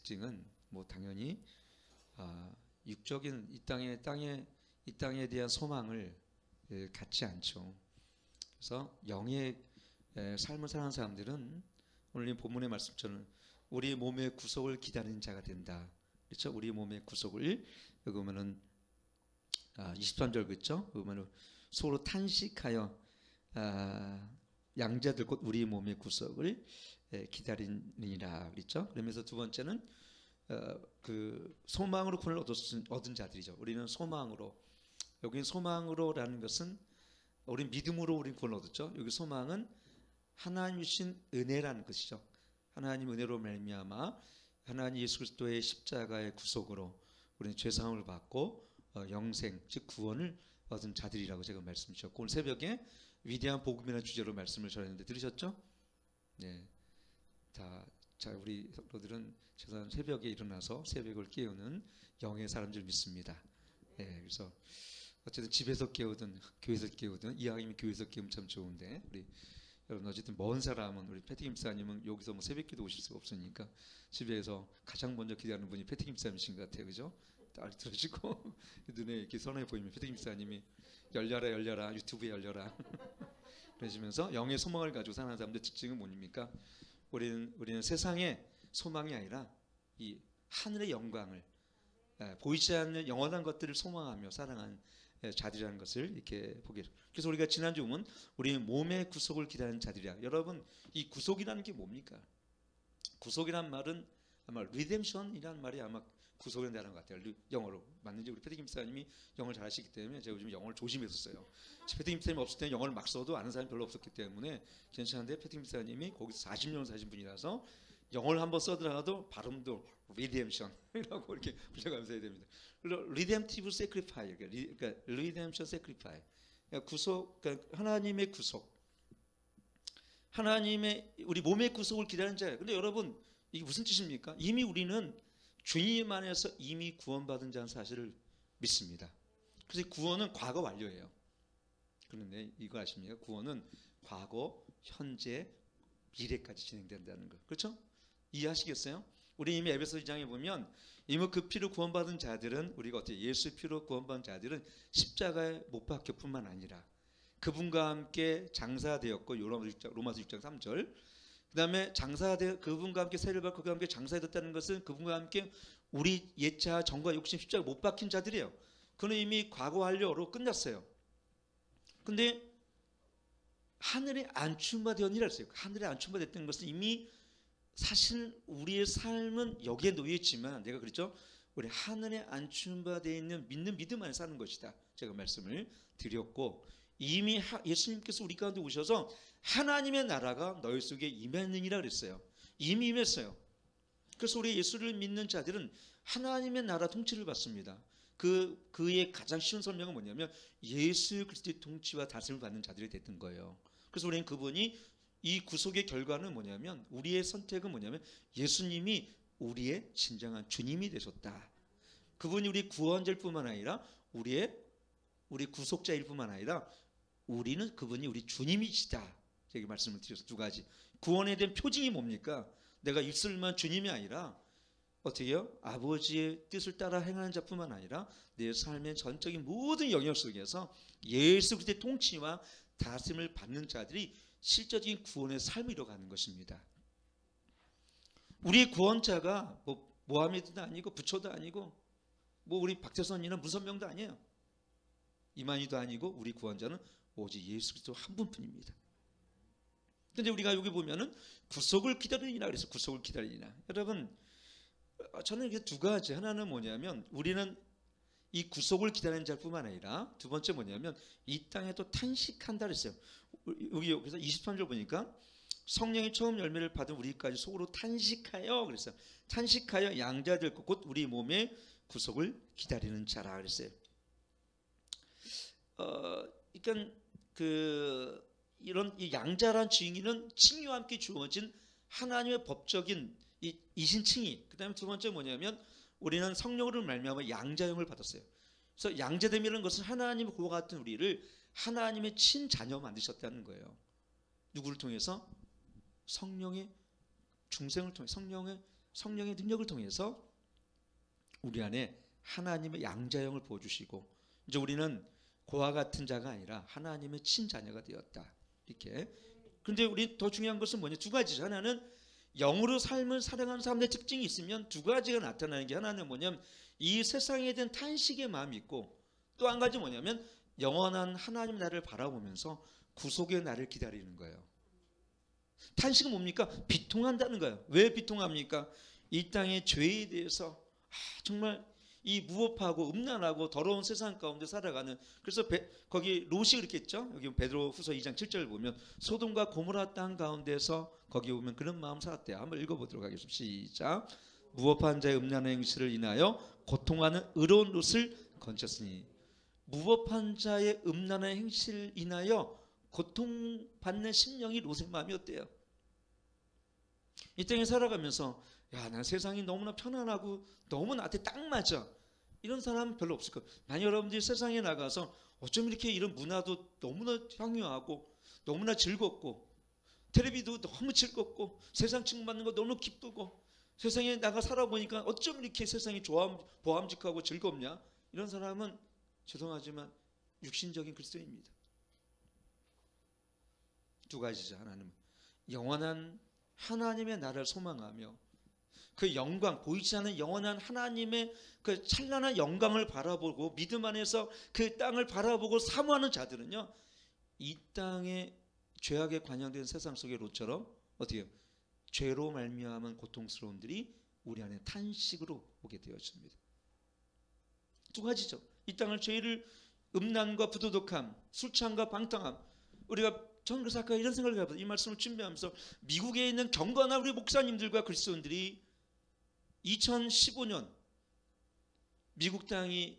특징은 뭐 당연히 육적인 이 땅에 대한 소망을 갖지 않죠. 그래서 영의 삶을 사는 사람들은 오늘 이 본문의 말씀처럼 우리 몸의 구속을 기다리는 자가 된다. 그렇죠? 우리 몸의 구속을 여기 보면은 23절 그렇죠? 보면은 서로 탄식하여 양자들 곧 우리 몸의 구속을 기다리니라 그랬죠? 그러면서 두 번째는 그 소망으로 구원을 얻은 자들이죠. 우리는 소망으로, 여기 소망으로라는 것은 우리 믿음으로 우리 구원을 얻었죠. 여기 소망은 하나님 주신 은혜라는 것이죠. 하나님 은혜로 말미암아 하나님 예수 그리스도의 십자가의 구속으로 우리는 죄사함을 받고 영생 즉 구원을 얻은 자들이라고 제가 말씀드렸고, 오늘 새벽에 위대한 복음이라는 주제로 말씀을 전했는데 들으셨죠? 네, 자 우리 성도들은 죄송한 새벽에 일어나서 새벽을 깨우는 영의 사람들 믿습니다. 네, 그래서 어쨌든 집에서 깨우든 교회에서 깨우든 이왕이면 교회에서 깨우면 참 좋은데, 우리 여러분 어쨌든 먼 사람은 우리 패티 김사님은 여기서 뭐 새벽기도 오실 수가 없으니까 집에서 가장 먼저 기도하는 분이 패티 김사님이신 것 같아요, 그죠? 딱 들으시고 눈에 이렇게 선해 보이면 패티 김사님이 열려라 열려라 유튜브에 열려라 그러시면서 영의 소망을 가지고 사는 사람들 특징은 뭡니까? 우리는 세상의 소망이 아니라 이 하늘의 영광을, 보이지 않는 영원한 것들을 소망하며 살아가는 자들이라는 것을 이렇게 보게. 그래서 우리가 지난주 보면 우리 몸의 구속을 기다리는 자들이야. 여러분, 이 구속이라는 게 뭡니까? 구속이란 말은 아마 리뎀션이라는 말이 아마 구속에 대한 것 같아요. 영어로 맞는지 우리 패티 김사님이 영어를 잘하시기 때문에 제가 요즘 영어를 조심했었어요. 패티 김사님이 없을 때는 영어를 막 써도 아는 사람이 별로 없었기 때문에 괜찮은데, 패티 김사님이 거기서 40년 사신 분이라서 영어를 한번 써들어가도 발음도 리뎀션이라고 이렇게 불려가면서 해야 됩니다. 리뎀티브 세크리파이, 그러니까 리뎀션 세크리파이, 구속, 그러니까 하나님의 구속, 하나님의 우리 몸의 구속을 기다리는 자예요. 근데 여러분, 이게 무슨 뜻입니까? 이미 우리는 주님 안에서 이미 구원받은 자는 사실을 믿습니다. 그래서 구원은 과거 완료예요. 그런데 이거 아십니까? 구원은 과거, 현재, 미래까지 진행된다는 거. 그렇죠? 이해하시겠어요? 우리 이미 에베소 2장에 보면 이미 그 피로 구원받은 자들은, 우리가 어떻게 예수 피로 구원받은 자들은 십자가에 못 박혀 뿐만 아니라 그분과 함께 장사되었고, 로마서 6장 3절, 그 다음에 그분과 함께 세를 받고 그분과 함께 장사되었다는 것은 그분과 함께 우리 옛자 정과 욕심 십자가 못 박힌 자들이에요. 그는 이미 과거 완료로 끝났어요. 근데 하늘에 안춤바되었니라 했어요. 하늘에 안춤바됐다는 것은 이미 사실 우리의 삶은 여기에 놓여 있지만, 내가 그랬죠? 우리 하늘에 안춤바되어 있는 믿는 믿음 안에 사는 것이다, 제가 말씀을 드렸고, 이미 예수님께서 우리 가운데 오셔서 하나님의 나라가 너희 속에 임했느니라 그랬어요. 이미 임했어요. 그래서 우리 예수를 믿는 자들은 하나님의 나라 통치를 받습니다. 그의 가장 쉬운 설명은 뭐냐면 예수 그리스도의 통치와 다스림을 받는 자들이 됐던 거예요. 그래서 우리는 그분이, 이 구속의 결과는 뭐냐면, 우리의 선택은 뭐냐면 예수님이 우리의 진정한 주님이 되셨다. 그분이 우리 구원자일 뿐만 아니라 우리 구속자일 뿐만 아니라 우리는 그분이 우리 주님이시다. 제가 말씀을 드려서 두 가지. 구원에 대한 표징이 뭡니까? 내가 입술만 주님이 아니라 어떻게 해요? 아버지의 뜻을 따라 행하는 자뿐만 아니라 내 삶의 전적인 모든 영역 속에서 예수 그리스도의 통치와 다스림을 받는 자들이 실제적인 구원의 삶을 이뤄가는 것입니다. 우리의 구원자가 뭐 모하메드도 아니고 부처도 아니고 뭐 우리 박태선이나 문선명도 아니에요. 이만희도 아니고 우리 구원자는 오직 예수 그리스도 한 분뿐입니다. 근데 우리가 여기 보면은 구속을 기다리니라 그래서 구속을 기다리니라. 여러분, 저는 이게 두 가지. 하나는 뭐냐면 우리는 이 구속을 기다리는 자뿐만 아니라, 두 번째 뭐냐면 이 땅에 또 탄식한다 그랬어요. 여기서 23절 보니까 성령이 처음 열매를 받은 우리까지 속으로 탄식하여 그랬어요. 탄식하여 양자들 곧 우리 몸의 구속을 기다리는 자라 그랬어요. 그러니까 이런 이 양자란 징의는 칭의와 함께 주어진 하나님의 법적인 이 이신칭의. 그다음에 두 번째 뭐냐면 우리는 성령으로 말미암아 양자형을 받았어요. 그래서 양자됨이라는 것은 하나님의 그와 같은 우리를 하나님의 친자녀 만드셨다는 거예요. 누구를 통해서? 성령의 중생을 통해, 성령의 능력을 통해서 우리 안에 하나님의 양자형을 보여주시고 이제 우리는 고와 같은 자가 아니라 하나님의 친자녀가 되었다. 이렇게. 그런데 우리 더 중요한 것은 뭐냐? 두 가지죠. 하나는 영으로 삶을 살아가는 사람들의 특징이 있으면 두 가지가 나타나는 게 하나는 뭐냐면 이 세상에 대한 탄식의 마음이 있고 또 한 가지 뭐냐면 영원한 하나님 나를 바라보면서 구속의 날을 기다리는 거예요. 탄식은 뭡니까? 비통한다는 거예요. 왜 비통합니까? 이 땅의 죄에 대해서 정말 이 무법하고 음란하고 더러운 세상 가운데 살아가는 그래서 거기 롯이 그렇게 했죠. 여기 베드로후서 2장 7절을 보면 소돔과 고모라 땅 가운데서 거기 보면 그런 마음 살았대요. 한번 읽어보도록 하겠습니다. 시작. 무법한 자의 음란한 행실을 인하여 고통하는 의로운 롯을 건졌으니 무법한 자의 음란한 행실을 인하여 고통받는 심령이 롯의 마음이었대요. 이 땅에 살아가면서 난 세상이 너무나 편안하고 너무 나한테 딱 맞아. 이런 사람은 별로 없을 거예요. 만약 여러분들이 세상에 나가서 어쩜 이렇게 이런 문화도 너무나 향유하고 너무나 즐겁고 텔레비도 너무 즐겁고 세상 칭받는 거 너무 기쁘고 세상에 나가 살아보니까 어쩜 이렇게 세상이 보암직하고 즐겁냐. 이런 사람은 죄송하지만 육신적인 그리스도인입니다. 두 가지죠. 하나는 영원한 하나님의 나라를 소망하며 그 영광, 보이지 않는 영원한 하나님의 그 찬란한 영광을 바라보고 믿음 안에서 그 땅을 바라보고 사모하는 자들은요, 이 땅의 죄악에 관영된 세상 속의 롯처럼 어떻게 해요? 죄로 말미암은 고통스러움들이 우리 안에 탄식으로 오게 되었습니다. 두 가지죠. 이 땅을 죄를 음란과 부도덕함, 술취함과 방탕함. 우리가 저는 그래서 아까 이런 생각을 해봤어요. 이 말씀을 준비하면서 미국에 있는 경건한 우리 목사님들과 그리스도인들이 2015년 미국 땅이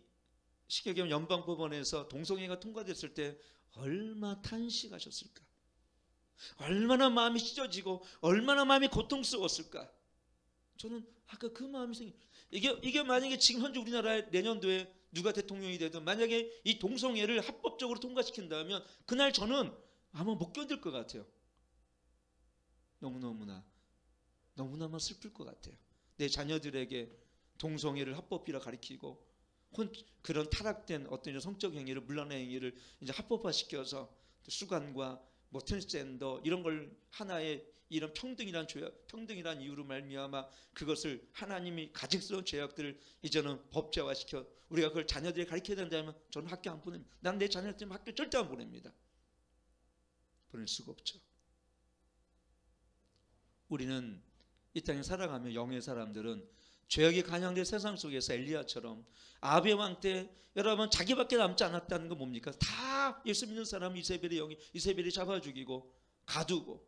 쉽게 얘기하면 연방법원에서 동성애가 통과됐을 때 얼마나 탄식하셨을까? 얼마나 마음이 찢어지고 얼마나 마음이 고통스러웠을까? 저는 아까 그 마음이 이게 만약에 지금 현재 우리나라에 내년도에 누가 대통령이 되든 만약에 이 동성애를 합법적으로 통과시킨다면 그날 저는 아마 못 견딜 것 같아요. 너무나 슬플 것 같아요. 내 자녀들에게 동성애를 합법이라 가르치고 그런 타락된 어떤 성적 행위를 물란한 행위를 이제 합법화시켜서 수간과 뭐 트랜스젠더 이런 걸 하나의 이런 평등이란 이유로 말미암아 그것을 하나님이 가증스러운 죄악들을 이제는 법제화시켜 우리가 그걸 자녀들에게 가르쳐야 된다면 저는 학교 안 보냅니다. 난 내 자녀들 때문에 학교 절대 안 보냅니다. 보낼 수가 없죠. 우리는 이 땅에 살아가며 영의 사람들은 죄악이 간영된 세상 속에서 엘리야처럼 아합의 왕 때 여러분 자기밖에 남지 않았다는 건 뭡니까? 다 예수 믿는 사람은 이세벨이 잡아 죽이고 가두고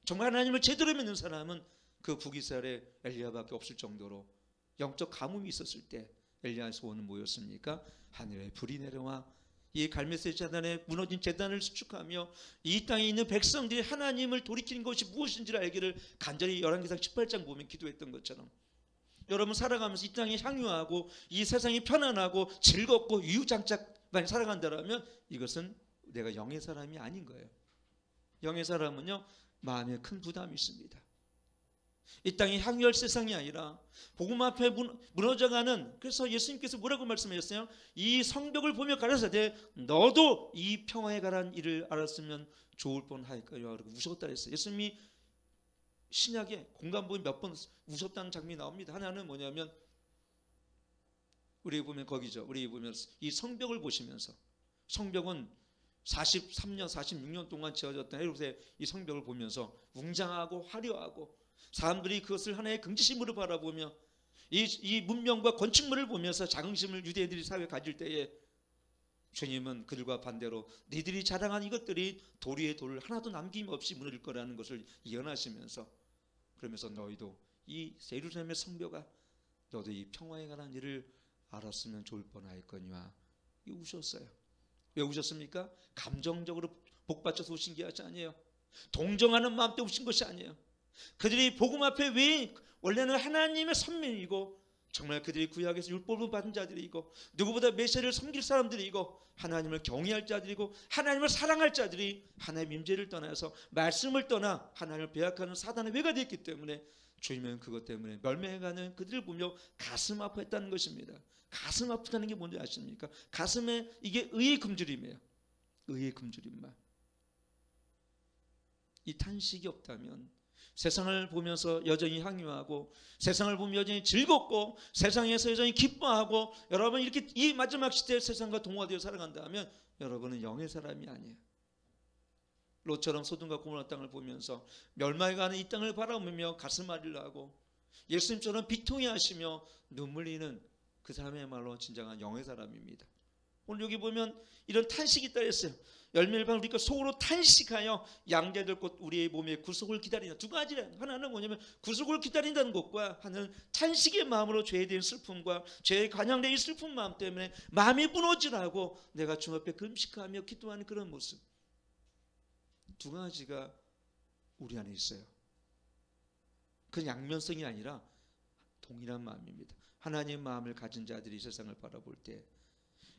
정말 하나님을 제대로 믿는 사람은 그 북이스라엘의 엘리야밖에 없을 정도로 영적 가뭄이 있었을 때 엘리야의 소원은 뭐였습니까? 하늘에 불이 내려와 이 갈멜셋 제단에 무너진 제단을 수축하며 이 땅에 있는 백성들이 하나님을 돌이키는 것이 무엇인지를 알기를 간절히 열왕기상 18장 보면 기도했던 것처럼 여러분 살아가면서 이 땅에 향유하고 이 세상이 편안하고 즐겁고 유유장짝만 살아간다면 이것은 내가 영의 사람이 아닌 거예요. 영의 사람은요 마음에 큰 부담이 있습니다. 이 땅이 향유할 세상이 아니라 복음 앞에 무너져가는 그래서 예수님께서 뭐라고 말씀하셨어요? 이 성벽을 보며 가라사대 너도 이 평화에 가라는 일을 알았으면 좋을 뻔하였거니와 그러고 우셨다 했어요. 예수님이 신약에 공간복음 몇 번 우셨다는 장면이 나옵니다. 하나는 뭐냐면 우리 보면 거기죠. 우리 보면 이 성벽을 보시면서 성벽은 43년 46년 동안 지어졌던 헤롯의 이 성벽을 보면서 웅장하고 화려하고 사람들이 그것을 하나의 긍지심으로 바라보며 이 문명과 건축물을 보면서 자긍심을 유대인들이 사회에 가질 때에 주님은 그들과 반대로 너희들이 자랑한 이것들이 돌 위에 돌을 하나도 남김없이 무너질 거라는 것을 예언하시면서 그러면서 너희도 이 예루살렘의 성벽아 너도 이 평화에 관한 일을 알았으면 좋을 뻔하였거니와 이 우셨어요. 왜 우셨습니까? 감정적으로 복받쳐서 우신 게 아니에요. 동정하는 마음 때문에 우신 것이 아니에요. 그들이 복음 앞에 왜 원래는 하나님의 선민이고 정말 그들이 구약에서 율법을 받은 자들이고 누구보다 메시아를 섬길 사람들이고 하나님을 경외할 자들이고 하나님을 사랑할 자들이 하나님의 임재를 떠나서 말씀을 떠나 하나님을 배약하는 사단의 외가 됐기 때문에 주님은 그것 때문에 멸망해가는 그들을 보며 가슴 아파했다는 것입니다. 가슴 아프다는 게 뭔지 아십니까? 가슴에 이게 의의 굶주림이에요. 의의 굶주림만. 이 탄식이 없다면 세상을 보면서 여전히 향유하고 세상을 보면 여전히 즐겁고 세상에서 여전히 기뻐하고 여러분 이렇게 이 마지막 시대에 세상과 동화되어 살아간다면 여러분은 영의 사람이 아니에요. 롯처럼 소돔과 고모라 땅을 보면서 멸망해가는 이 땅을 바라보며 가슴 앓으려 하고 예수님처럼 비통해 하시며 눈물 흘리는 그 사람이야말로 진정한 영의 사람입니다. 오늘 여기 보면 이런 탄식이 있다 했어요. 열매를 받으니까 우리가 속으로 탄식하여 양자될 것 우리의 몸에 구속을 기다린다. 두 가지래. 하나는 뭐냐면 구속을 기다린다는 것과 하나는 탄식의 마음으로 죄에 대한 슬픔과 죄에 관영된 이 슬픈 마음 때문에 마음이 무너지라고 내가 주 앞에 금식하며 기도하는 그런 모습. 두 가지가 우리 안에 있어요. 그 양면성이 아니라 동일한 마음입니다. 하나님의 마음을 가진 자들이 세상을 바라볼 때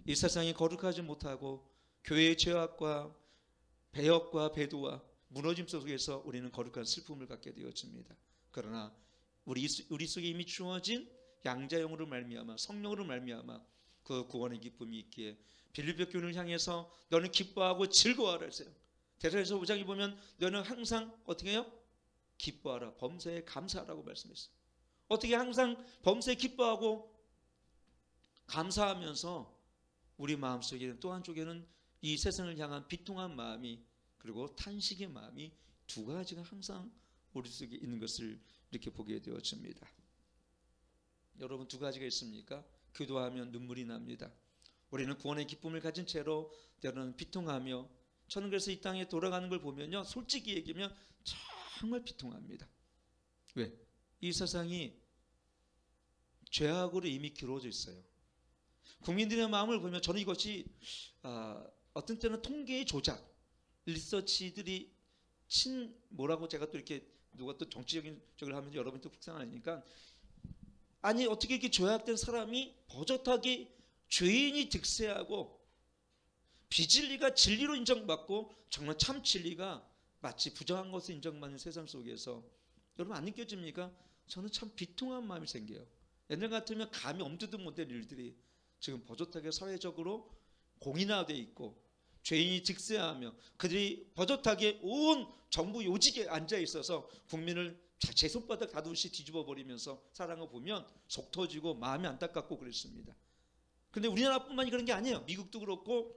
이 세상이 거룩하지 못하고 교회의 죄악과 배역과 배도와 무너짐 속에서 우리는 거룩한 슬픔을 갖게 되어집니다. 그러나 우리 속에 이미 주어진 양자영으로 말미암아 성령으로 말미암아 그 구원의 기쁨이 있기에 빌립보 교회를 향해서 너는 기뻐하고 즐거워하라 했어요. 대사에서 5장에 보면 너는 항상 어떻게 해요? 기뻐하라. 범사에 감사하라고 말씀했어요. 어떻게 항상 범사에 기뻐하고 감사하면서 우리 마음속에는 또 한쪽에는 이 세상을 향한 비통한 마음이 그리고 탄식의 마음이 두 가지가 항상 우리 속에 있는 것을 이렇게 보게 되어집니다. 여러분 두 가지가 있습니까? 기도하면 눈물이 납니다. 우리는 구원의 기쁨을 가진 채로 때로는 비통하며 저는 그래서 이 땅에 돌아가는 걸 보면요 솔직히 얘기하면 정말 비통합니다. 왜? 이 세상이 죄악으로 이미 기울어져 있어요. 국민들의 마음을 보면 저는 이것이 어떤 때는 통계의 조작, 리서치들이 뭐라고 제가 또 이렇게 누가 또 정치적인 쪽을 하면 여러분이 또 불쌍하니까 아니 어떻게 이렇게 죄악된 사람이 버젓하게 죄인이 득세하고 비진리가 진리로 인정받고 정말 참 진리가 마치 부정한 것을 인정받는 세상 속에서 여러분 안 느껴집니까? 저는 참 비통한 마음이 생겨요. 옛날 같으면 감히 엄두도 못할 일들이 지금 버젓하게 사회적으로 공인화되어 있고 죄인이 득세하며 그들이 버젓하게 온 정부 요직에 앉아 있어서 국민을 제 손바닥 다듯이 뒤집어 버리면서 살아간 거 보면 속 터지고 마음이 안타깝고 그랬습니다. 근데 우리나라뿐만이 그런 게 아니에요. 미국도 그렇고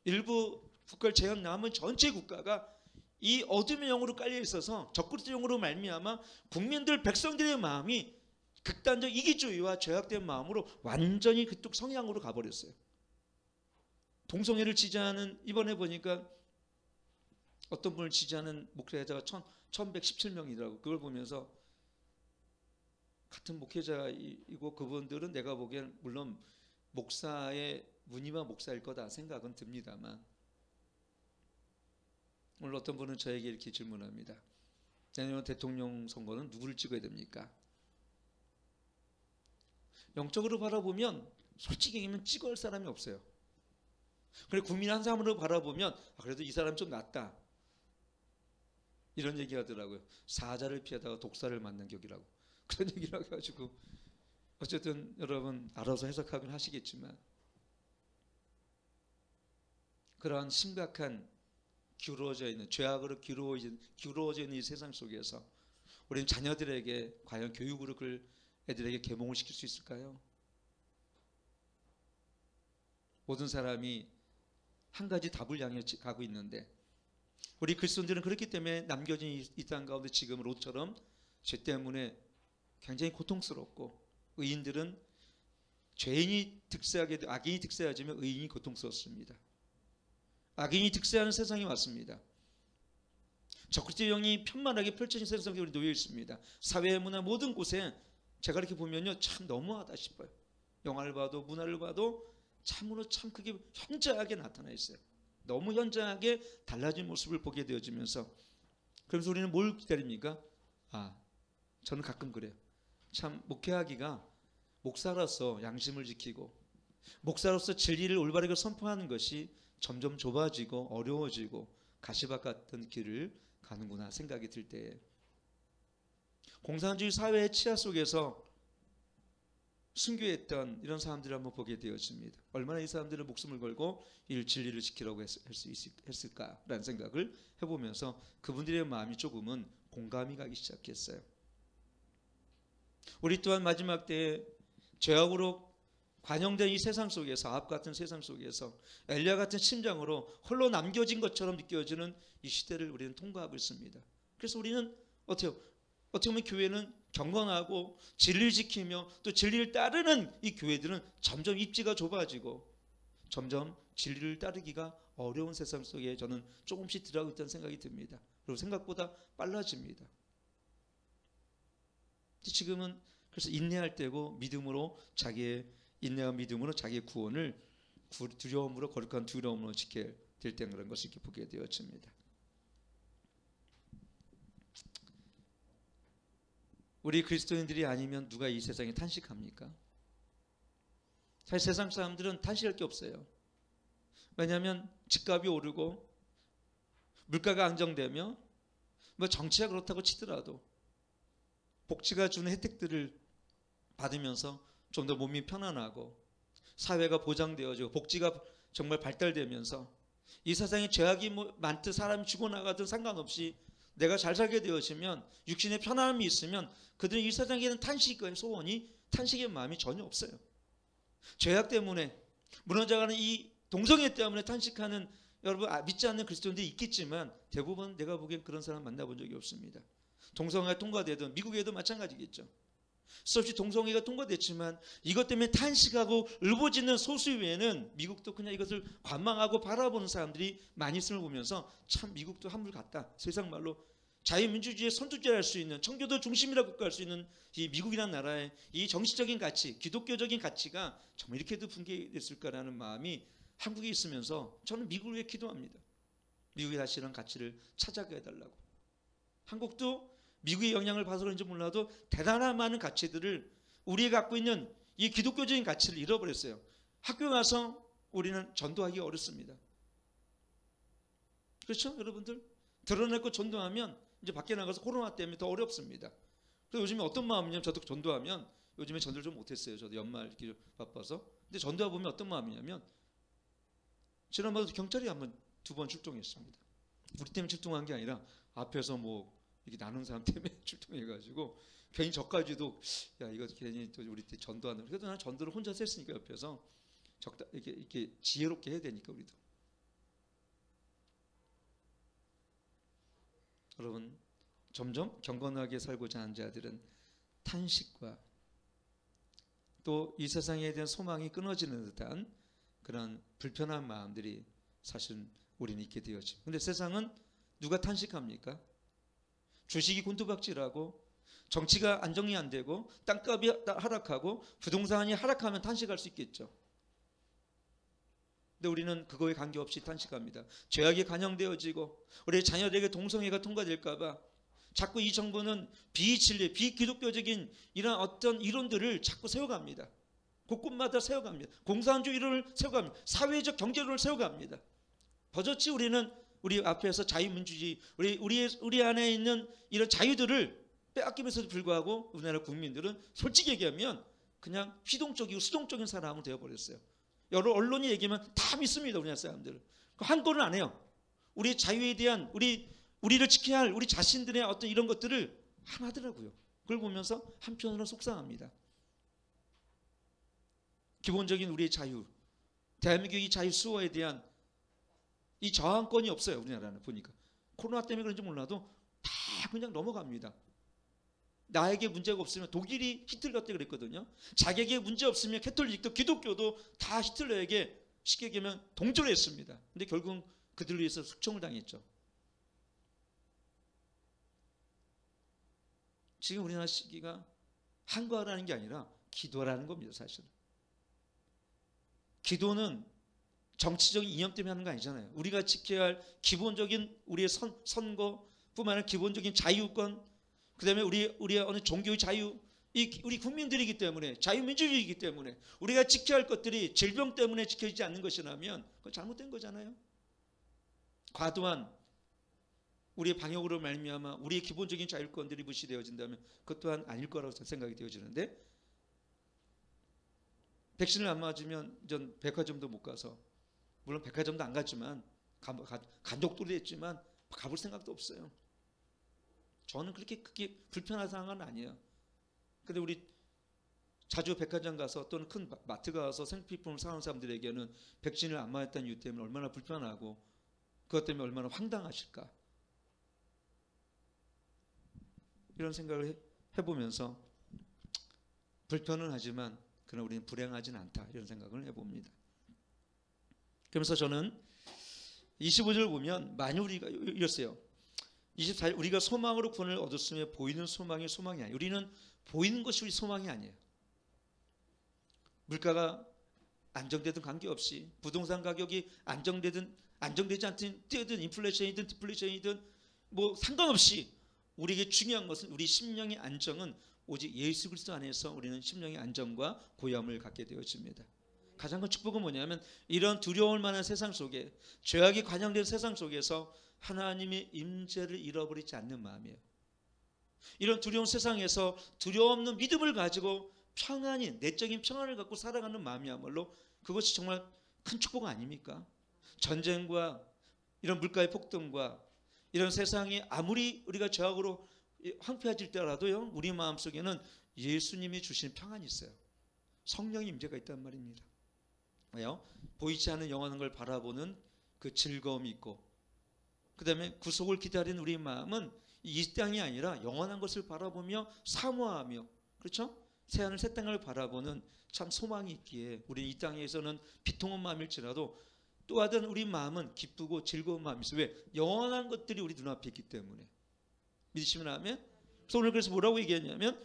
일부 국가를 제외한 전체 국가가 이 어둠의 영으로 깔려 있어서 적그리스도 영으로 말미암아 국민들 백성들의 마음이 극단적 이기주의와 죄악된 마음으로 완전히 그쪽 성향으로 가버렸어요. 동성애를 지지하는 이번에 보니까 어떤 분을 지지하는 목회자가 1117명이더라고. 그걸 보면서 같은 목회자이고 그분들은 내가 보기엔 물론 목사의 무늬와 목사일 거다 생각은 듭니다만 오늘 어떤 분은 저에게 이렇게 질문합니다. 내년 대통령 선거는 누구를 찍어야 됩니까? 영적으로 바라보면 솔직히 얘기하면 찍어야 할 사람이 없어요. 그래 국민 한 사람으로 바라보면 그래도 이 사람 좀 낫다 이런 얘기 하더라고요. 사자를 피하다가 독사를 만난 격이라고 그런 얘기를 해가지고 어쨌든 여러분 알아서 해석하긴 하시겠지만 그러한 심각한 기울어져 있는 죄악으로 기울어져 있는 이 세상 속에서 우리는 자녀들에게 과연 교육으로 그걸 애들에게 계몽을 시킬 수 있을까요? 모든 사람이 한 가지 답을 향해 가고 있는데 우리 그리스도인들은 그렇기 때문에 남겨진 이 땅 가운데 지금 롯처럼 죄 때문에 굉장히 고통스럽고 의인들은 죄인이 득세하게 악인이 득세하지만 의인이 고통스럽습니다. 악인이 득세하는 세상이 왔습니다. 적그리스도의 영이 편만하게 펼쳐진 세상 속에 우리 놓여 있습니다. 사회, 문화 모든 곳에 제가 이렇게 보면요 참 너무하다 싶어요. 영화를 봐도 문화를 봐도 참으로 참 그게 현저하게 나타나 있어요. 너무 현저하게 달라진 모습을 보게 되어지면서 그래서 우리는 뭘 기다립니까? 저는 가끔 그래요. 참 목회하기가 목사로서 양심을 지키고 목사로서 진리를 올바르게 선포하는 것이 점점 좁아지고 어려워지고 가시밭 같은 길을 가는구나 생각이 들 때에 공산주의 사회의 치하 속에서 순교했던 이런 사람들을 한번 보게 되어집니다. 얼마나 이 사람들은 목숨을 걸고 이 진리를 지키려고 했을까라는 생각을 해보면서 그분들의 마음이 조금은 공감이 가기 시작했어요. 우리 또한 마지막 때에 죄악으로 관영된 이 세상 속에서, 아합 같은 세상 속에서 엘리야 같은 심장으로 홀로 남겨진 것처럼 느껴지는 이 시대를 우리는 통과하고 있습니다. 그래서 우리는 어떻게 보면 교회는 경건하고 진리를 지키며 또 진리를 따르는 이 교회들은 점점 입지가 좁아지고 점점 진리를 따르기가 어려운 세상 속에 저는 조금씩 들어가고 있다는 생각이 듭니다. 그리고 생각보다 빨라집니다. 지금은 그래서 인내할 때고 믿음으로 자기의 인내와 믿음으로 자기의 구원을 두려움으로 거룩한 두려움으로 지켜야 될 때인 그런 것을 이렇게 보게 되어집니다. 우리 그리스도인들이 아니면 누가 이 세상에 탄식합니까? 사실 세상 사람들은 탄식할 게 없어요. 왜냐하면 집값이 오르고 물가가 안정되며 뭐 정치가 그렇다고 치더라도 복지가 주는 혜택들을 받으면서 좀 더 몸이 편안하고 사회가 보장되어지고 복지가 정말 발달되면서 이 세상에 죄악이 많든 사람이 죽어나가든 상관없이 내가 잘 살게 되어지면 육신의 편안함이 있으면 그들은 이 세상에는 탄식의 소원이, 탄식의 마음이 전혀 없어요. 죄악 때문에 무너져가는 이 동성애 때문에 탄식하는 여러분 믿지 않는 그리스도인들이 있겠지만 대부분 내가 보기엔 그런 사람 만나본 적이 없습니다. 동성애가 통과되든 미국에도 마찬가지겠죠. 수없이 동성애가 통과됐지만 이것 때문에 탄식하고 울부짖는 소수 외에는 미국도 그냥 이것을 관망하고 바라보는 사람들이 많이 있음을 보면서 참 미국도 한물 같다. 세상 말로 자유민주주의의 선두주자를 할 수 있는 청교도 중심이라고 국가할 수 있는 이 미국이라는 나라의 이 정치적인 가치, 기독교적인 가치가 정말 이렇게도 붕괴됐을까라는 마음이 한국에 있으면서 저는 미국을 위해 기도합니다. 미국이 다시 이런 가치를 찾아가야 해달라고. 한국도 미국의 영향을 봐서 그런지 몰라도 대단한 많은 가치들을 우리가 갖고 있는 이 기독교적인 가치를 잃어버렸어요. 학교 가서 우리는 전도하기 어렵습니다. 그렇죠? 여러분들? 드러내고 전도하면 이제 밖에 나가서 코로나 때문에 더 어렵습니다. 그래서 요즘에 어떤 마음이냐면 저도 전도하면 요즘에 전도를 좀 못했어요. 저도 연말 이렇게 바빠서. 근데 전도하 보면 어떤 마음이냐면 지난번에도 경찰이 두 번 출동했습니다. 우리 때문에 출동한 게 아니라 앞에서 뭐 이렇게 나눈 사람 때문에 출동해가지고 괜히 저까지도 야 이거 괜히 우리 때 전도하는 그래도 난 전도를 혼자서 했으니까 옆에서 이렇게 지혜롭게 해야 되니까 우리도. 여러분 점점 경건하게 살고자 하는 자들은 탄식과 또 이 세상에 대한 소망이 끊어지는 듯한 그런 불편한 마음들이 사실은 우리는 있게 되어지고, 근데 세상은 누가 탄식합니까? 주식이 곤두박질하고 정치가 안정이 안 되고 땅값이 하락하고 부동산이 하락하면 탄식할 수 있겠죠. 근데 우리는 그거에 관계없이 탄식합니다. 죄악이 관영되어지고 우리 자녀들에게 동성애가 통과될까 봐 자꾸 이 정부는 비진리, 비기독교적인 이런 어떤 이론들을 자꾸 세워갑니다. 곳곳마다 세워갑니다. 공산주의 이론을 세워갑니다. 사회적 경제론을 세워갑니다. 버젓이 우리는 우리 앞에서 자유민주주의, 우리 안에 있는 이런 자유들을 빼앗기면서도 불구하고 우리나라 국민들은 솔직히 얘기하면 그냥 휘동적이고 수동적인 사람으로 되어버렸어요. 여러 언론이 얘기하면 다 믿습니다. 우리나라 사람들은. 한도는 안 해요. 우리 자유에 대한 우리를 지켜야 할 우리 자신들의 어떤 이런 것들을 안 하더라고요. 그걸 보면서 한편으로는 속상합니다. 기본적인 우리의 자유, 대한민국의 자유 수호에 대한 이 저항권이 없어요. 우리나라는 보니까 코로나 때문에 그런지 몰라도 다 그냥 넘어갑니다. 나에게 문제가 없으면 독일이 히틀러 때 그랬거든요. 자기에게 문제 없으면 캐톨릭도 기독교도 다 히틀러에게 쉽게 얘기하면 동조를 했습니다. 근데 결국 그들로 인해서 숙청을 당했죠. 지금 우리나라 시기가 한과라는 게 아니라 기도라는 겁니다. 사실은 기도는 정치적인 이념 때문에 하는 거 아니잖아요. 우리가 지켜야 할 기본적인 우리의 선거뿐만 아니라 기본적인 자유권, 그 다음에 우리의 어느 종교의 자유, 우리 국민들이기 때문에 자유민주주의이기 때문에 우리가 지켜야 할 것들이 질병 때문에 지켜지지 않는 것이라면 그건 잘못된 거잖아요. 과도한 우리의 방역으로 말미암아 우리의 기본적인 자율권들이 무시되어진다면 그것 또한 아닐 거라고 생각이 되어지는데, 백신을 안 맞으면 전 백화점도 못 가서, 물론 백화점도 안 갔지만 간독도 됐지만 가볼 생각도 없어요. 저는 그렇게 크게 불편한 상황은 아니에요. 근데 우리 자주 백화점 가서 또는 큰 마트 가서 생필품을 사는 사람들에게는 백신을 안 맞았다는 이유 때문에 얼마나 불편하고 그것 때문에 얼마나 황당하실까, 이런 생각을 해보면서 불편은 하지만 그러나 우리는 불행하진 않다, 이런 생각을 해봅니다. 그러면서 저는 25절 보면 만일 우리가 이랬어요. 24절, 우리가 소망으로 구원을 얻었으며 보이는 소망이 아니에요. 우리는 보이는 것이 우리 소망이 아니에요. 물가가 안정되든 관계없이, 부동산 가격이 안정되지 않든 뛰어든 인플레이션이든 디플레이션이든 뭐 상관없이 우리에게 중요한 것은 우리 심령의 안정은 오직 예수 그리스도 안에서 우리는 심령의 안정과 고요함을 갖게 되어집니다. 가장 큰 축복은 뭐냐면 이런 두려울 만한 세상 속에, 죄악이 관영된 세상 속에서 하나님의 임재를 잃어버리지 않는 마음이에요. 이런 두려운 세상에서 두려움 없는 믿음을 가지고 평안히, 내적인 평안을 갖고 살아가는 마음이야말로 그것이 정말 큰 축복 아닙니까? 전쟁과 이런 물가의 폭등과 이런 세상이 아무리 우리가 죄악으로 황폐해질때라도요, 우리 마음속에는 예수님이 주신 평안이 있어요. 성령의 임재가 있단 말입니다. 왜요? 보이지 않는 영원한 걸 바라보는 그 즐거움이 있고, 그 다음에 구속을 기다리는 우리 마음은 이 땅이 아니라 영원한 것을 바라보며 사모하며, 그렇죠? 새하늘 새 땅을 바라보는 참 소망이 있기에 우리 이 땅에서는 비통한 마음일지라도 또 하든 우리 마음은 기쁘고 즐거운 마음이 있어요. 왜? 영원한 것들이 우리 눈앞에 있기 때문에. 믿으시면 아멘? 그래서 오늘 그래서 뭐라고 얘기했냐면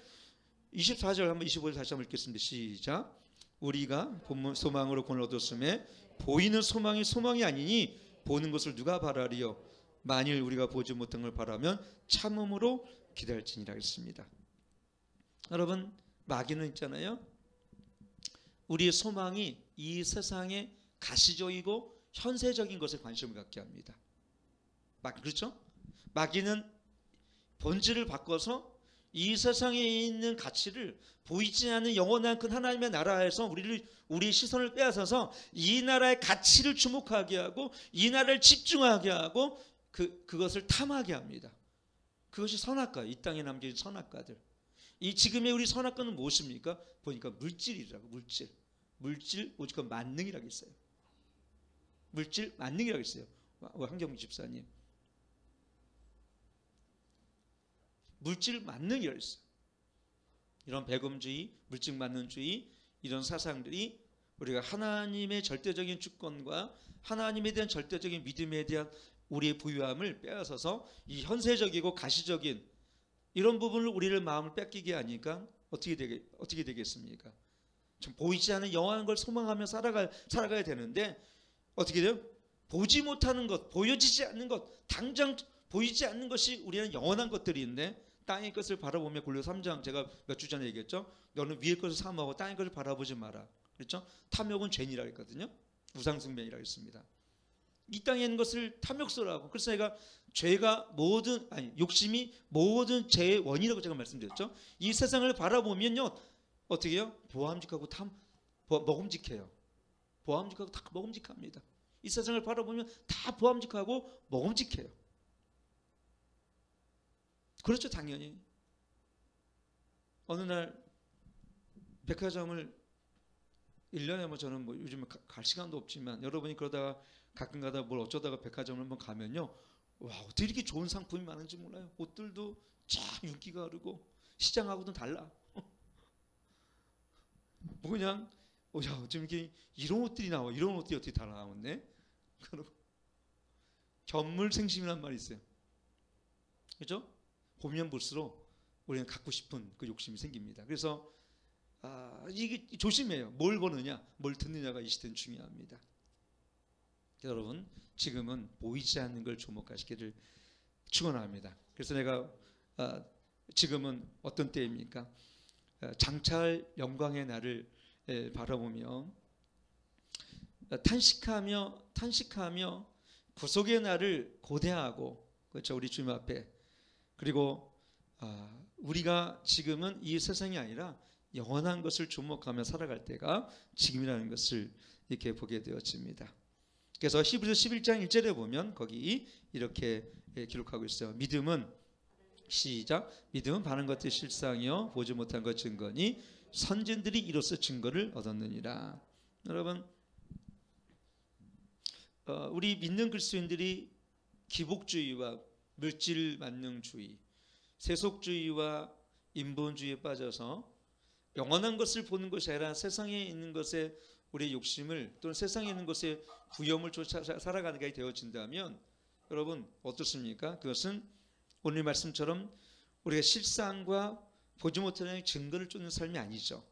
24절 한번 25절 다시 한번 읽겠습니다. 시작. 우리가 본문 소망으로 구원을 얻었음에 보이는 소망이 아니니 보는 것을 누가 바라리요? 만일 우리가 보지 못한 걸 바라면 참음으로 기다릴지니라 했습니다. 여러분, 마귀는 있잖아요. 우리의 소망이 이 세상의 가시적이고 현세적인 것에 관심을 갖게 합니다. 그렇죠? 마귀는 본질을 바꿔서 이 세상에 있는 가치를 보이지 않는 영원한 큰 하나님의 나라에서 우리의 시선을 빼앗아서 이 나라의 가치를 주목하게 하고 이 나라를 집중하게 하고 그것을 탐하게 합니다. 그것이 선악과, 이 땅에 남겨진 선악과들. 이 지금의 우리 선악과는 무엇입니까? 보니까 물질이라고. 물질 오직 만능이라고 했어요. 물질 만능이라고 했어요. 한경민 집사님, 물질 만능이라고 했어요. 이런 배금주의, 물질 만능주의, 이런 사상들이 우리가 하나님의 절대적인 주권과 하나님에 대한 절대적인 믿음에 대한 우리의 부유함을 빼앗아서 이 현세적이고 가시적인 이런 부분을 우리를 마음을 뺏기게 하니까 어떻게 되겠습니까? 좀 보이지 않는 영원한 걸 소망하며 살아가야 되는데 어떻게 돼요? 보지 못하는 것, 보여지지 않는 것, 당장 보이지 않는 것이 우리는 영원한 것들인데 땅의 것을 바라보며 골로새 3장 제가 몇 주 전에 얘기했죠. 너는 위의 것을 사모하고 땅의 것을 바라보지 마라. 그렇죠? 탐욕은 죄니라 했거든요. 우상숭배이라 했습니다. 이 땅에 있는 것을 탐욕스러워하고, 그래서 제가 욕심이 모든 죄의 원인이라고 제가 말씀드렸죠. 이 세상을 바라보면요, 어떻게 해요? 보암직하고 먹음직해요. 보암직하고 다 먹음직합니다. 이 세상을 바라보면 다 보암직하고 먹음직해요. 그렇죠, 당연히. 어느 날 백화점을 1년에 저는 요즘 갈 시간도 없지만 여러분이 그러다가 가끔 가다 뭘 어쩌다가 백화점을 한번 가면요, 와, 어떻게 이렇게 좋은 상품이 많은지 몰라요. 옷들도 참 윤기가 흐르고 시장하고도 달라. 뭐 그냥 야, 어쩜 이렇게 이런 옷들이 나와, 이런 옷들이 어떻게 다 나오네. 그리고 견물생심이란 말이 있어요. 그렇죠? 보면 볼수록 우리는 갖고 싶은 그 욕심이 생깁니다. 그래서 이게 조심해요. 뭘 보느냐, 뭘 듣느냐가 이 시대는 중요합니다. 여러분, 지금은 보이지 않는 걸 주목하시기를 축원합니다. 그래서 내가 지금은 어떤 때입니까? 장차할 영광의 날을 바라보며 탄식하며 구속의 날을 고대하고 그렇죠? 우리 주님 앞에. 그리고 우리가 지금은 이 세상이 아니라 영원한 것을 주목하며 살아갈 때가 지금이라는 것을 이렇게 보게 되어집니다. 그래서 히브리서 11장 1절에 보면 거기 이렇게 기록하고 있어요. 믿음은 시작. 믿음은 바른 것의 실상이요 보지 못한 것 증거니 선진들이 이로써 증거를 얻었느니라. 여러분, 우리 믿는 그리스도인들이 기복주의와 물질 만능주의, 세속주의와 인본주의에 빠져서 영원한 것을 보는 것이 아니라 세상에 있는 것에 우리의 욕심을 또는 세상에 있는 것에 부여움을 쫓아 살아가는 게 되어진다면 여러분 어떻습니까? 그것은 오늘 말씀처럼 우리가 실상과 보지 못하는 증거를 쫓는 삶이 아니죠.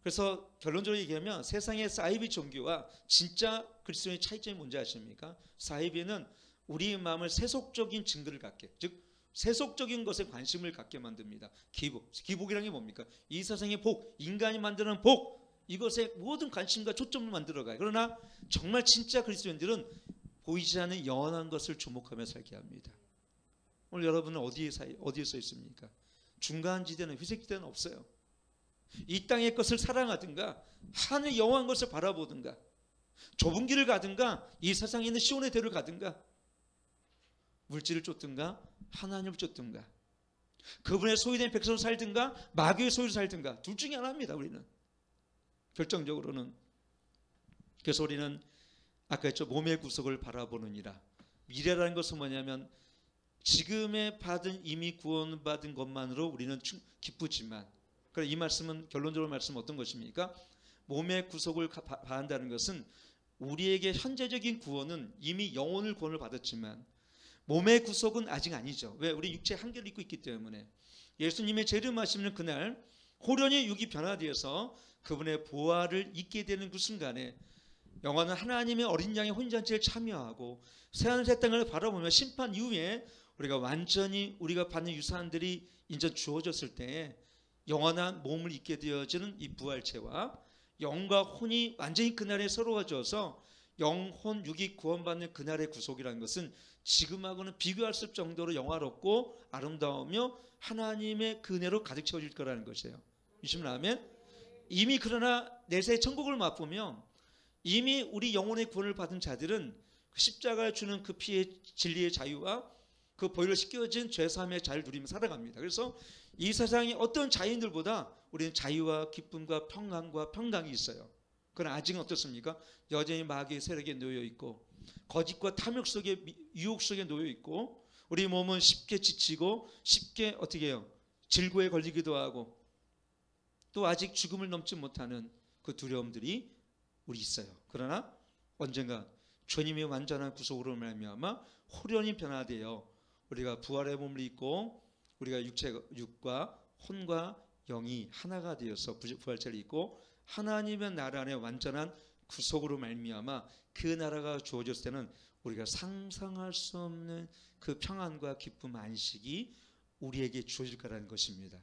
그래서 결론적으로 얘기하면 세상의 사이비 종교와 진짜 그리스도의 차이점이 뭔지 아십니까? 사이비는 우리의 마음을 세속적인 증거를 갖게, 즉 세속적인 것에 관심을 갖게 만듭니다. 기복이라는 게 뭡니까? 이 세상의 복, 인간이 만드는 복, 이것에 모든 관심과 초점을 만들어가요. 그러나 정말 진짜 그리스도인들은 보이지 않는 영원한 것을 주목하며 살게 합니다. 오늘 여러분은 어디에 서 있습니까? 중간지대는, 회색지대는 없어요. 이 땅의 것을 사랑하든가 하늘 영원한 것을 바라보든가 좁은 길을 가든가 이 세상에 있는 시온의 대를 가든가 물질을 쫓든가 하나님을 쫓든가 그분의 소유된 백성으로 살든가 마귀의 소유로 살든가 둘 중에 하나입니다. 우리는 결정적으로는. 그래서 우리는 아까 했죠. 몸의 구속을 바라보느니라. 미래라는 것은 뭐냐면 지금에 받은 이미 구원받은 것만으로 우리는 기쁘지만, 그래 이 말씀은 결론적으로 말씀은 어떤 것입니까? 몸의 구속을 바란다는 것은 우리에게 현재적인 구원은 이미 영혼을 구원을 받았지만 몸의 구속은 아직 아니죠. 왜? 우리 육체 한계를 입고 있기 때문에. 예수님의 재림하시는 그날 호련히 육이 변화되어서 그분의 보화를 입게 되는 그 순간에 영원한 하나님의 어린 양의 혼잔치에 참여하고 새하늘 새 땅을 바라보며 심판 이후에 우리가 완전히 우리가 받는 유산들이 이제 주어졌을 때 영원한 몸을 입게 되어지는 이 부활체와 영과 혼이 완전히 그날에 서로워져서 영혼 육이 구원받는 그날의 구속이라는 것은 지금하고는 비교할 수 없을 정도로 영화롭고 아름다우며 하나님의 은혜로 가득 채워질 거라는 것이에요. 주시면 아멘. 이미 그러나 내세 천국을 맛보면 이미 우리 영혼의 구원을 받은 자들은 십자가에 주는 그 피의 진리의 자유와 그 보혈로 씻겨진 죄사함의 자유를 누리며 살아갑니다. 그래서 이 세상의 어떤 자유인들보다 우리는 자유와 기쁨과 평안과 평강이 있어요. 그러나 아직은 어떻습니까? 여전히 마귀의 세력에 놓여 있고 거짓과 탐욕 속에 유혹 속에 놓여 있고 우리 몸은 쉽게 지치고 쉽게 어떻게 해요? 질고에 걸리기도 하고 또 아직 죽음을 넘지 못하는 그 두려움들이 우리 있어요. 그러나 언젠가 주님의 완전한 구속으로 말미암아 호련히 변화되어 우리가 부활의 몸을 입고 우리가 육과 혼과 영이 하나가 되어서 부활체를 입고 하나님의 나라 안에 완전한 구속으로 말미암아 그 나라가 주어졌을 때는 우리가 상상할 수 없는 그 평안과 기쁨 안식이 우리에게 주어질 거라는 것입니다.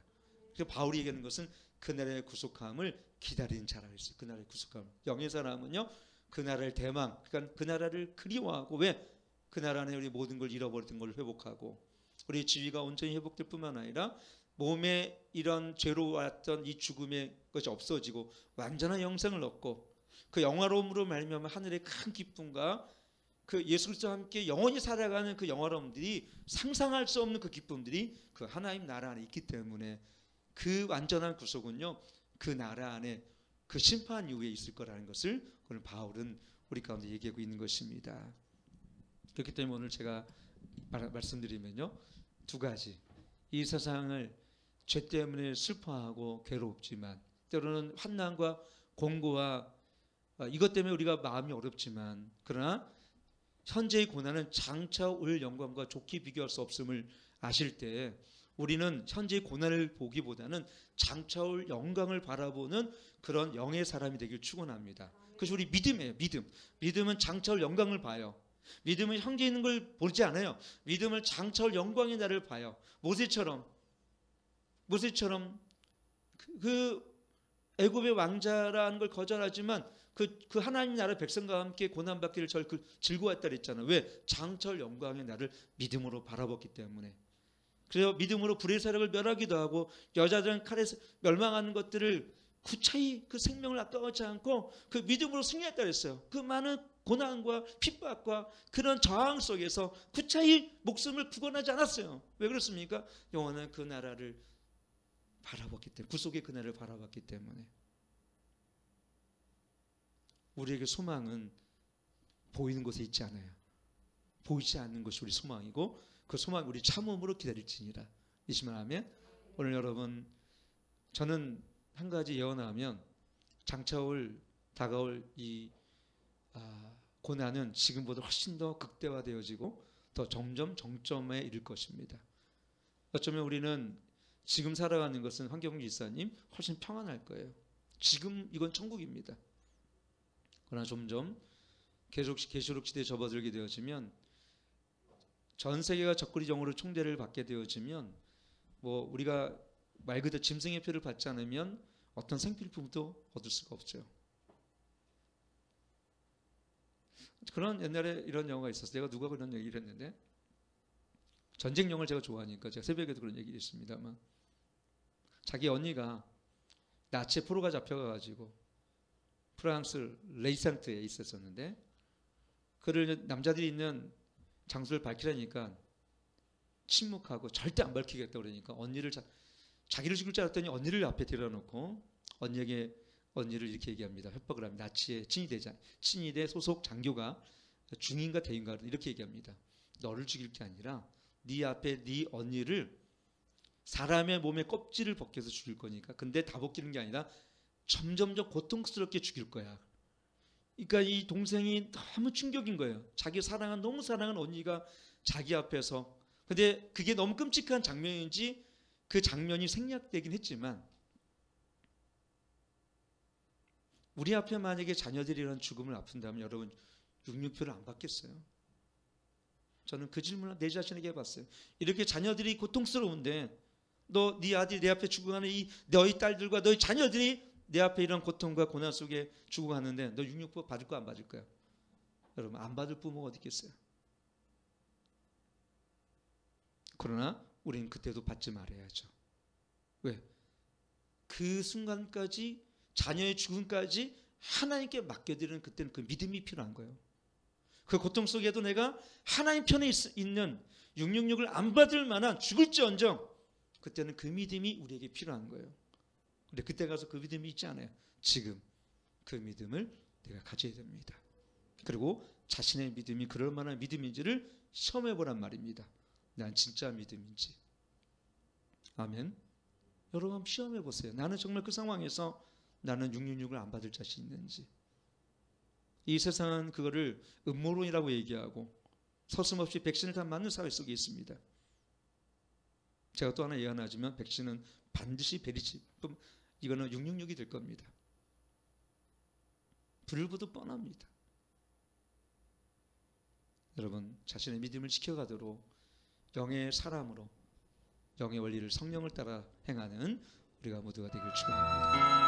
그래서 바울이 얘기하는 것은 그날의 구속함을 기다리는 자라고 있어요. 그날의 구속함. 영의 사람은요 그 나라를 대망, 그러니까 그 나라를 그리워하고 왜? 그 나라 안에 우리 모든 걸 잃어버렸던 걸 회복하고 우리의 지위가 온전히 회복될 뿐만 아니라 몸에 이런 죄로 왔던 이 죽음의 것이 없어지고 완전한 영생을 얻고 그 영화로움으로 말미암아 하늘의 큰 기쁨과 그 예수 그리스도와 함께 영원히 살아가는 그 영화로움들이 상상할 수 없는 그 기쁨들이 그 하나님 나라 안에 있기 때문에 그 완전한 구속은요 그 나라 안에 그 심판 이후에 있을 거라는 것을 오늘 바울은 우리 가운데 얘기하고 있는 것입니다. 그렇기 때문에 오늘 제가 말씀드리면요 두 가지, 이 세상을 죄 때문에 슬퍼하고 괴롭지만 때로는 환난과 공고와 이것 때문에 우리가 마음이 어렵지만 그러나 현재의 고난은 장차 올 영광과 좋게 비교할 수 없음을 아실 때 우리는 현재의 고난을 보기보다는 장차 올 영광을 바라보는 그런 영의 사람이 되길 축원합니다. 그것이 우리 믿음이에요. 믿음은 장차 올 영광을 봐요. 믿음은 현재 있는 걸 보지 않아요. 믿음은 장차 올 영광의 날을 봐요. 모세처럼 그 애굽의 왕자라는 걸 거절하지만 그 하나님 나라 백성과 함께 고난받기를 즐거워했다 그랬잖아요. 왜? 장철 영광의 나를 믿음으로 바라봤기 때문에. 그래서 믿음으로 불의 세력을 멸하기도 하고 여자들은 칼에 멸망하는 것들을 구차히 그 생명을 아까워하지 않고 그 믿음으로 승리했다 그랬어요. 그 많은 고난과 핍박과 그런 저항 속에서 구차히 목숨을 구원하지 않았어요. 왜 그렇습니까? 영원한 그 나라를 바라봤기 때문에, 구속의 그 나라를 바라봤기 때문에. 우리에게 소망은 보이는 곳에 있지 않아요. 보이지 않는 것이 우리 소망이고 그 소망 우리 참음으로 기다릴지니라. 이시면 아멘. 오늘 여러분, 저는 한 가지 예언하면 장차올 다가올 이 고난은 지금보다 훨씬 더 극대화되어지고 더 점점 정점에 이를 것입니다. 어쩌면 우리는 지금 살아가는 것은 황경훈 기사님 훨씬 평안할 거예요. 지금 이건 천국입니다. 그러나 점점 계시록 시대에 접어들게 되어지면, 전 세계가 적그리정으로 총대를 받게 되어지면, 뭐 우리가 말 그대로 짐승의 표를 받지 않으면 어떤 생필품도 얻을 수가 없어요. 그런 옛날에 이런 영화가 있었어요. 내가 누가 그런 얘기를 했는데, 전쟁 영화를 제가 좋아하니까 제가 새벽에도 그런 얘기를 했습니다만, 자기 언니가 나치의 포로가 잡혀가가지고 프랑스 레이상트에 있었었는데, 그를 남자들이 있는 장소를 밝히라니까 침묵하고 절대 안 밝히겠다고 그러니까 자기를 죽일 줄 알았더니 언니를 앞에 데려놓고 언니를 이렇게 얘기합니다. 협박을 합니다. 나치의 친위대 소속 장교가 중인가 대인가 이렇게 얘기합니다. 너를 죽일 게 아니라 네 앞에 네 언니를 사람의 몸에 껍질을 벗겨서 죽일 거니까. 근데 다 벗기는 게 아니라 점점점 고통스럽게 죽일 거야. 그러니까 이 동생이 너무 충격인 거예요. 너무 사랑한 언니가 자기 앞에서. 근데 그게 너무 끔찍한 장면인지 그 장면이 생략되긴 했지만, 우리 앞에 만약에 자녀들이 이런 죽음을 아픈다면 여러분 666표를 안 받겠어요? 저는 그 질문을 내 자신에게 해봤어요. 이렇게 자녀들이 고통스러운데 네 아들이 내 앞에 죽어가는 너희 딸들과 너희 자녀들이 내 앞에 이런 고통과 고난 속에 죽어가는데 너 666표 받을 거야 안 받을 거야? 여러분, 안 받을 부모가 어디 있겠어요? 그러나 우리는 그때도 받지 말아야죠. 왜? 그 순간까지, 자녀의 죽음까지 하나님께 맡겨드리는, 그때는 그 믿음이 필요한 거예요. 그 고통 속에도 내가 하나님 편에 있는 666을 안 받을 만한, 죽을지언정 그때는 그 믿음이 우리에게 필요한 거예요. 근데 그때 가서 그 믿음이 있지 않아요. 지금 그 믿음을 내가 가져야 됩니다. 그리고 자신의 믿음이 그럴 만한 믿음인지를 시험해 보란 말입니다. 난 진짜 믿음인지. 아멘. 여러분 시험해 보세요. 나는 정말 그 상황에서 나는 666을 안 받을 자신 있는지. 이 세상은 그거를 음모론이라고 얘기하고 서슴없이 백신을 다 맞는 사회 속에 있습니다. 제가 또 하나 예언하지만 백신은 반드시 베리치품, 이거는 666이 될 겁니다. 불보듯 뻔합니다. 여러분, 자신의 믿음을 지켜가도록 영의 사람으로, 영의 원리를, 성령을 따라 행하는 우리가 모두가 되길 축원합니다.